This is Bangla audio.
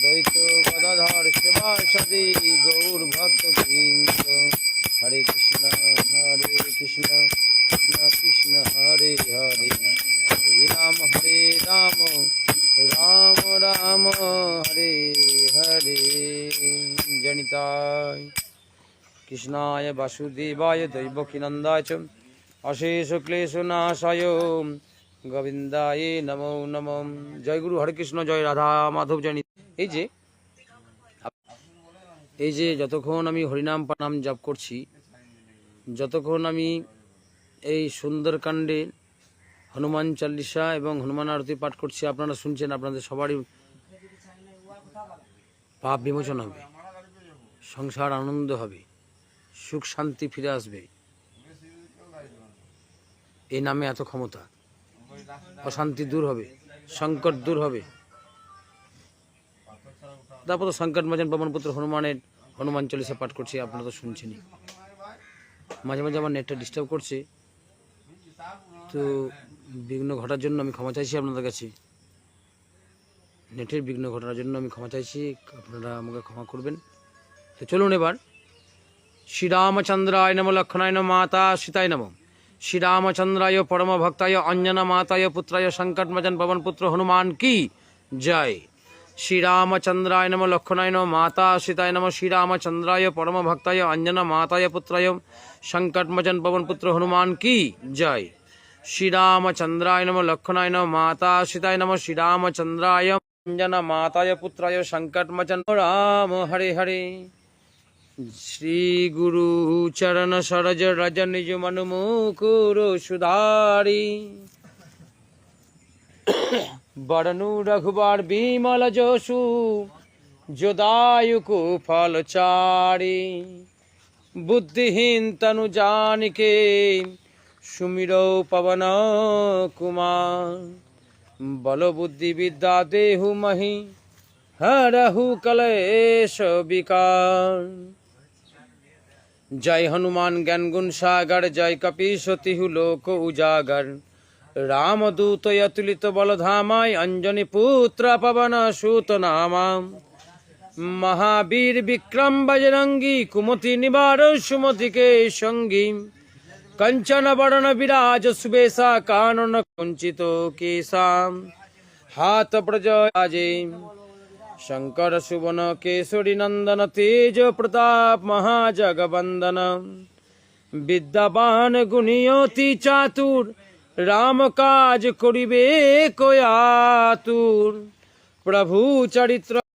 অদ্বৈত গদাধর শিবাসাদি গৌর ভক্তবৃন্দ। হরে কৃষ্ণ কৃষ্ণ কৃষ্ণ হরে হরে, হরে রাম রাম রাম হরে হরে। জনিতায় কৃষ্ণায় বাসুদেবায় দৈবকীনন্দায় চ অশেষ ক্লেশনাশায় গোবিন্দায় নমো নমঃ। জয় গুরু, হরে কৃষ্ণ, জয় রাধা মাধব। জয়। এই যে যতক্ষণ আমি হরিনাম নাম জপ করছি, যতক্ষণ আমি এই সুন্দরকাণ্ডে হনুমান চালিসা এবং হনুমান আরতি পাঠ করছি, আপনারা শুনছেন, আপনাদের সবারই পাপ বিমোচন হবে, সংসার আনন্দ হবে, সুখ শান্তি ফিরে আসবে। এই নামে এত ক্ষমতা, অশান্তি দূর হবে, সংকট দূর হবে। তারপর তো সংকট মোচন পবনপুত্র হনুমানের হনুমান চালিসা পাঠ করছি, আপনারা তো শুনছেনই। মাঝে মাঝে আমার নেটটা ডিস্টার্ব করছে, তো বিঘ্ন ঘটার জন্য আমি ক্ষমা চাইছি আপনাদের কাছে। নেটের বিঘ্ন ঘটার জন্য আমি ক্ষমা চাইছি, আপনারা আমাকে ক্ষমা করবেন। তো চলুন এবার শ্রীরামচন্দ্রায় নম লক্ষণায় নম মাতা সীতায় নম। শ্রীরামচন্দ্রায় পরম ভক্তায় অঞ্জনা মাতায় পুত্রায় সংকটমোচন পবনপুত্র হনুমান কি জয়। শ্রীরামচন্দ্রায় নম লক্ষণায় নম মাতা সীতায় নম। শ্রীরামচন্দ্রায় পরম ভক্তায় অঞ্জনা মাতায় পুত্রায় সংকটমোচন পবনপুত্র হনুমান কি জয়। শ্রীরামচন্দ্রায় নম লক্ষণায় নম মাতা সীতায় নম। শ্রীরামচন্দ্রায় অঞ্জনা মাতায় পুত্রায় সংকটমোচন রাম হরে হরে। শ্রী গুরু চরণ সরজ রজ নিজ মनु মুকুর সুধারি। বরনু রঘুবার বিমল যশু যোদায়ুকু ফলচারি। বুদ্ধিহীন তনু জানিকে সুমিরৌ পবন কুমার। বল বুদ্ধি বিদ্যা দেহু মহি হরহু কলেশ বিকার। जय हनुमान ज्ञान गुण सागर, जय कपीसतिहु लोक उजागर। रामदूत अतुलित बलधामाय अंजनी पुत्र पवन सूत नामा। महावीर विक्रम बजरंगी कुमति निवार सुमति के संगी। कंचन बरन विराज सुबेसा कानन कुंचित केसा। हाथ प्रजयाजे शंकर सुवन केसरी नंदन। तेज प्रताप महाजगवंदन। विद्यावान गुणी अति चातुर, राम काज करिबे को आतुर। प्रभु चरित्र